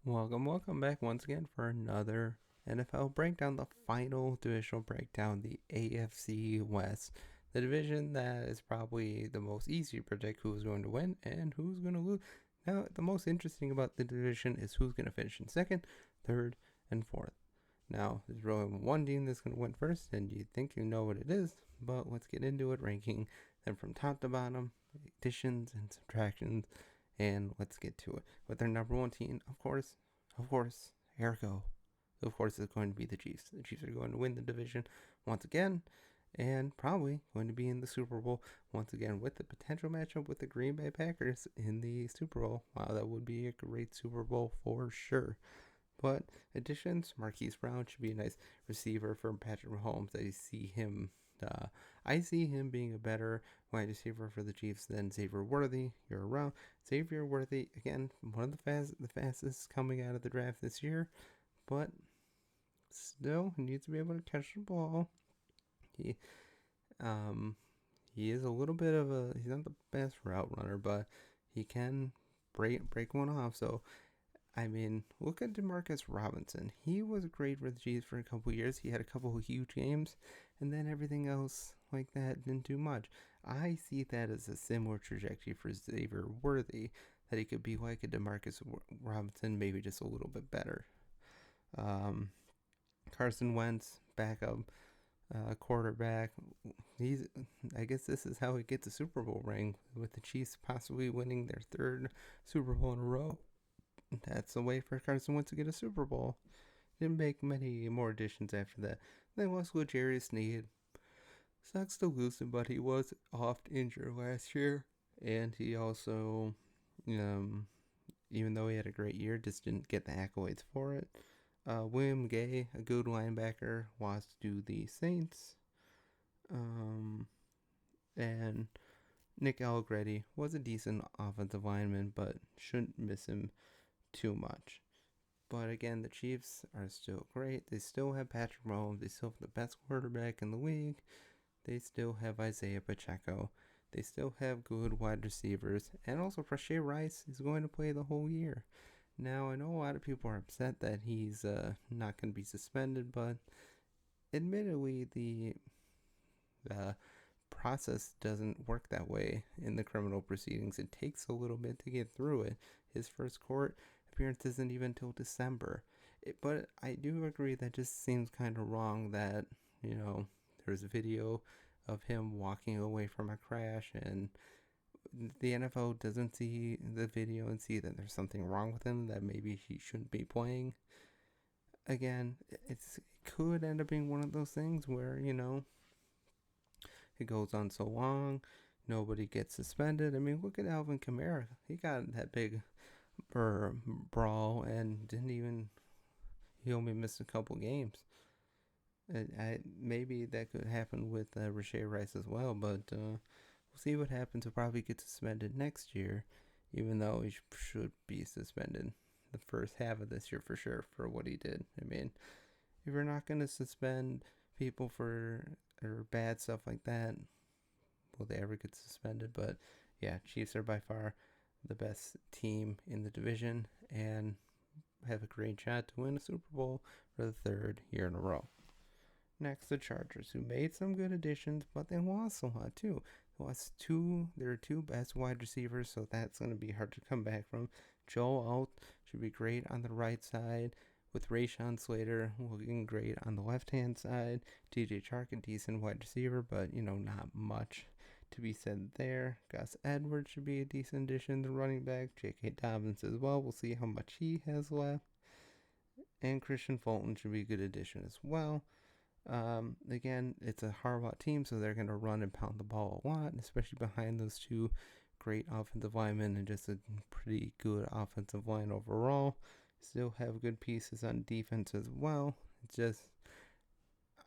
Welcome back once again for another NFL breakdown, the final divisional breakdown, the AFC West, the division that is probably the most easy to predict who's going to win and who's going to lose. Now, the most interesting about the division is who's going to finish in second, third, and fourth. Now, there's really one team that's going to win first, and you think you know what it is, but let's get into it, ranking them from top to bottom, additions and subtractions, and let's get to it. With their number one team, of course, ergo, of course, it's going to be the Chiefs. The Chiefs are going to win the division once again, and probably going to be in the Super Bowl once again with the potential matchup with the Green Bay Packers in the Super Bowl. Wow, that would be a great Super Bowl for sure. But additions, Marquise Brown should be a nice receiver for Patrick Mahomes. I see him being a better wide receiver for the Chiefs than Xavier Worthy. You're around Xavier Worthy again, one of the fastest coming out of the draft this year, but still he needs to be able to catch the ball. He um he is a little bit of a he's not the best route runner, but he can break one off. So I mean, look at Demarcus Robinson. He was great for the Chiefs for a couple of years. He had a couple of huge games, and then everything else like that didn't do much. I see that as a similar trajectory for Xavier Worthy, that he could be like a Demarcus Robinson, maybe just a little bit better. Um, Carson Wentz, backup quarterback. He's, I guess this is how he gets a Super Bowl ring, with the Chiefs possibly winning their third Super Bowl in a row. That's the way for Carson Wentz to get a Super Bowl. Didn't make many more additions after that. Then was L'Jarius Sneed. Sucks to lose him, but he was oft injured last year. And he also, um, even though he had a great year, just didn't get the accolades for it. William Gay, a good linebacker, lost to the Saints. Um, and Nick Allegretti was a decent offensive lineman, but shouldn't miss him too much. But again, the Chiefs are still great. They still have Patrick Mahomes. They still have the best quarterback in the league. They still have Isaiah Pacheco. They still have good wide receivers. And also, Rashee Rice is going to play the whole year. Now, I know a lot of people are upset that he's not going to be suspended, but admittedly, the process doesn't work that way in the criminal proceedings. It takes a little bit to get through it. His first court appearance isn't even until December. But I do agree that just seems kind of wrong that, there's a video of him walking away from a crash, and the NFL doesn't see the video and see that there's something wrong with him, that maybe he shouldn't be playing. Again, it could end up being one of those things where, it goes on so long, nobody gets suspended. I mean, look at Alvin Kamara. He got that big brawl and he only missed a couple games. Maybe that could happen with Rashee Rice as well, but we'll see what happens. He'll probably get suspended next year, even though he should be suspended the first half of this year for sure for what he did. I mean, if you're not going to suspend people for or bad stuff like that, will they ever get suspended? But yeah, Chiefs are by far the best team in the division and have a great shot to win a Super Bowl for the third year in a row. Next, the Chargers, who made some good additions, but they lost a lot too. They lost their two best wide receivers, so that's going to be hard to come back from. Joe Alt should be great on the right side, with Rashawn Slater looking great on the left-hand side. DJ Chark, a decent wide receiver, but, not much to be said there. Gus Edwards should be a decent addition to running back. J.K. Dobbins as well. We'll see how much he has left. And Christian Fulton should be a good addition as well. Again, it's a Harbaugh team, so they're going to run and pound the ball a lot, especially behind those two great offensive linemen and just a pretty good offensive line overall. Still have good pieces on defense as well. It's just,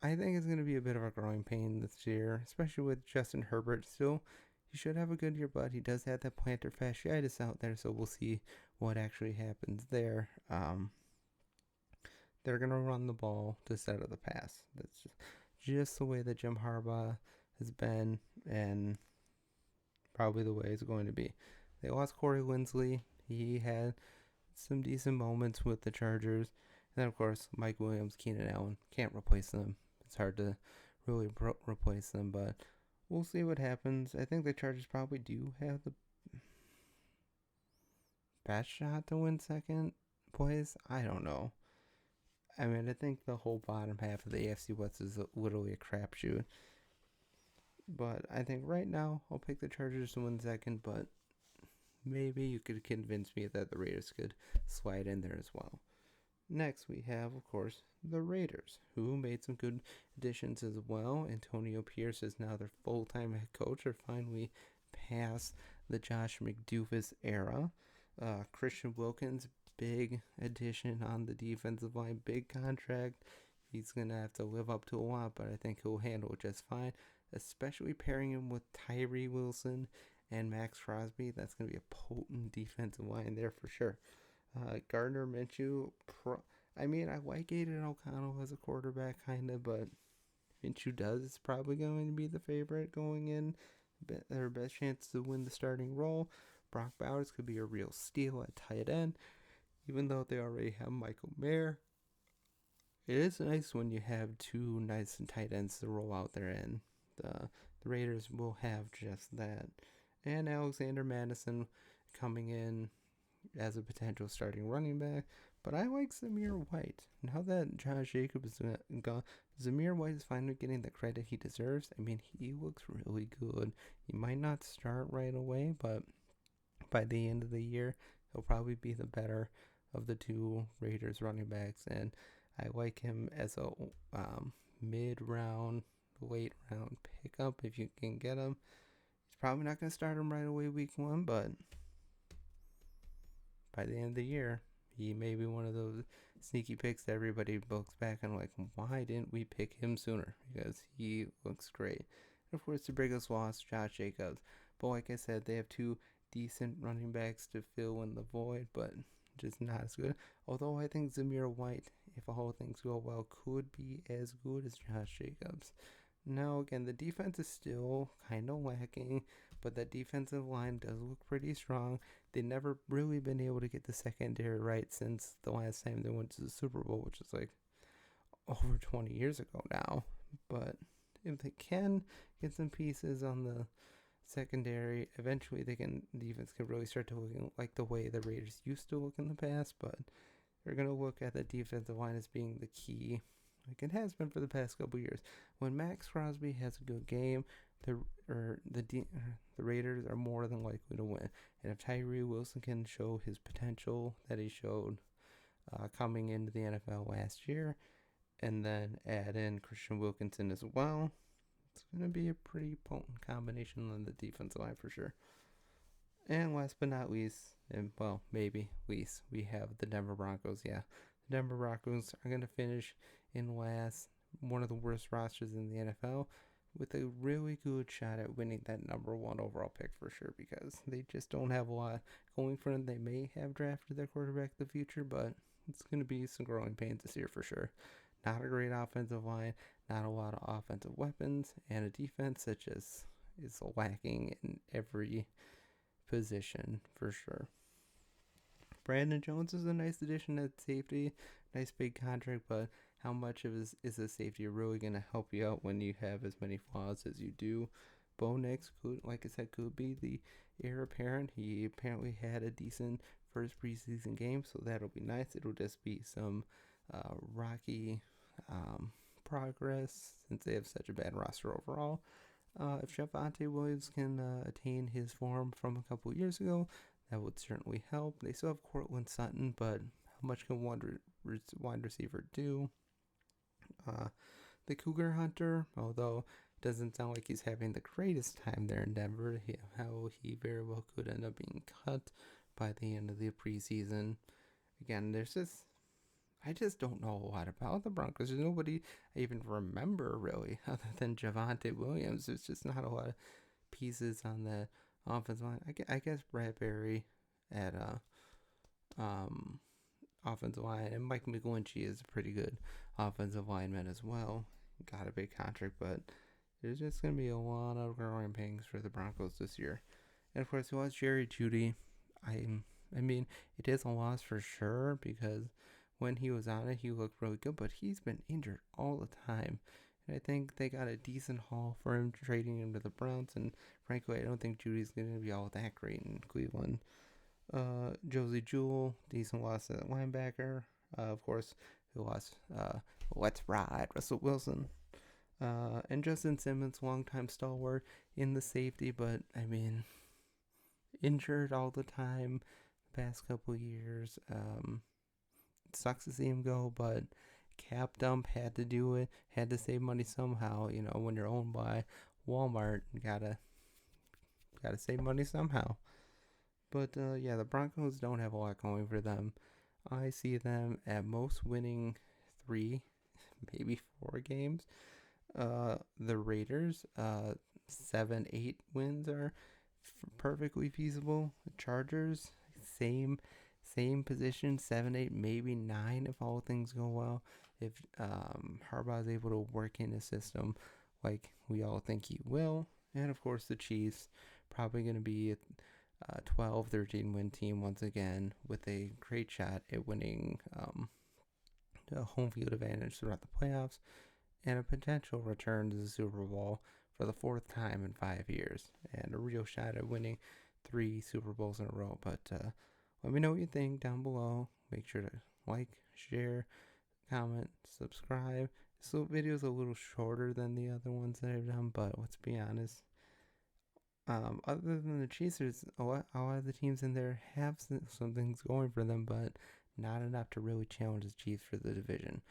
I think it's going to be a bit of a growing pain this year, especially with Justin Herbert. Still, he should have a good year, but he does have that plantar fasciitis out there, so we'll see what actually happens there. They're going to run the ball to set up the pass. That's just the way that Jim Harbaugh has been, and probably the way it's going to be. They lost Corey Linsley. He had some decent moments with the Chargers. And then, of course, Mike Williams, Keenan Allen, can't replace them. It's hard to really replace them, but we'll see what happens. I think the Chargers probably do have the best shot to win second place. I don't know. I mean, I think the whole bottom half of the AFC West is literally a crapshoot. But I think right now I'll pick the Chargers to win second, but maybe you could convince me that the Raiders could slide in there as well. Next, we have, of course, the Raiders, who made some good additions as well. Antonio Pierce is now their full-time head coach. They're finally past the Josh McDoufus era. Christian Wilkins, big addition on the defensive line, big contract. He's going to have to live up to a lot, but I think he'll handle it just fine, especially pairing him with Tyree Wilson and Max Crosby. That's going to be a potent defensive line there for sure. Gardner Minshew, I like Aiden O'Connell as a quarterback, kind of, but Minshew is probably going to be the favorite going in. Their best chance to win the starting role. Brock Bowers could be a real steal at tight end, even though they already have Michael Mayer. It is nice when you have two nice and tight ends to roll out there, and the Raiders will have just that. And Alexander Madison coming in as a potential starting running back. But I like Zamir White. Now that Josh Jacobs is gone, Zamir White is finally getting the credit he deserves. I mean, he looks really good. He might not start right away, but by the end of the year, he'll probably be the better of the two Raiders running backs. And I like him as a mid-round, late-round pickup if you can get him. He's probably not going to start him right away week 1, but by the end of the year, he may be one of those sneaky picks that everybody looks back and like, why didn't we pick him sooner? Because he looks great. And of course, the biggest loss, Josh Jacobs. But like I said, they have two decent running backs to fill in the void, but just not as good. Although I think Zamir White, if all things go well, could be as good as Josh Jacobs. Now, again, the defense is still kind of lacking, but that defensive line does look pretty strong. They've never really been able to get the secondary right since the last time they went to the Super Bowl, which is like over 20 years ago now. But if they can get some pieces on the secondary, eventually the defense can really start to look like the way the Raiders used to look in the past. But they're going to look at the defensive line as being the key, like it has been for the past couple years. When Max Crosby has a good game, the Raiders are more than likely to win. And if Tyree Wilson can show his potential that he showed coming into the NFL last year, and then add in Christian Wilkinson as well, it's going to be a pretty potent combination on the defensive line for sure. And last but not least, and well, maybe least, we have the Denver Broncos. Yeah, the Denver Broncos are going to finish in last, one of the worst rosters in the NFL, with a really good shot at winning that number 1 overall pick for sure, because they just don't have a lot going for them. They may have drafted their quarterback in the future, but it's going to be some growing pains this year for sure. Not a great offensive line, not a lot of offensive weapons, and a defense that just is lacking in every position for sure. Brandon Jones is a nice addition at safety, nice big contract, but how much of is a safety really going to help you out when you have as many flaws as you do? Bo Nix could, like I said, could be the heir apparent. He apparently had a decent first preseason game, so that'll be nice. It'll just be some rocky progress since they have such a bad roster overall. If Javonte Williams can attain his form from a couple years ago, that would certainly help. They still have Cortland Sutton, but how much can wide receiver do? The Cougar Hunter, although it doesn't sound like he's having the greatest time there in Denver, how he very well could end up being cut by the end of the preseason. Again, I just don't know a lot about the Broncos. There's nobody I even remember really other than Javonte Williams. There's just not a lot of pieces on the offensive line. I guess Bradbury at offensive line, and Mike McGlinchey is a pretty good offensive lineman as well. Got a big contract, but there's just going to be a lot of growing pains for the Broncos this year. And of course, it was Jerry Jeudy. I'm I mean, it is a loss for sure because when he was on it, he looked really good, but he's been injured all the time. And I think they got a decent haul for him, trading him to the Browns. And frankly, I don't think Judy's going to be all that great in Cleveland. Josie Jewell, decent loss at linebacker. Of course, who lost? Let's ride, Russell Wilson. And Justin Simmons, longtime stalwart in the safety, but I mean, injured all the time the past couple years. It sucks to see him go, but cap dump, had to do it, had to save money somehow. You know, when you're owned by Walmart, you gotta save money somehow. But yeah, the Broncos don't have a lot going for them. I see them at most winning 3, maybe 4 games. The Raiders, 7, 8 wins are perfectly feasible. The Chargers, same position, 7, 8, maybe 9 if all things go well. If Harbaugh is able to work in his system like we all think he will. And of course the Chiefs, probably going to be a 12, 13 win team once again with a great shot at winning the home field advantage throughout the playoffs and a potential return to the Super Bowl for the 4th time in 5 years and a real shot at winning 3 Super Bowls in a row. But let me know what you think down below. Make sure to like, share, comment, subscribe. This video is a little shorter than the other ones that I've done, but let's be honest. Other than the Chiefs, there's a lot of the teams in there have some things going for them, but not enough to really challenge the Chiefs for the division.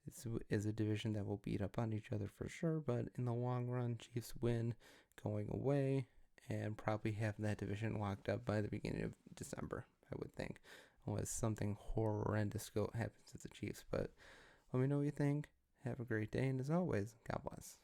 This is a division that will beat up on each other for sure, but in the long run, Chiefs win going away and probably have that division locked up by the beginning of December, I would think, unless something horrendous happens to the Chiefs. But let me know what you think. Have a great day, and as always, God bless.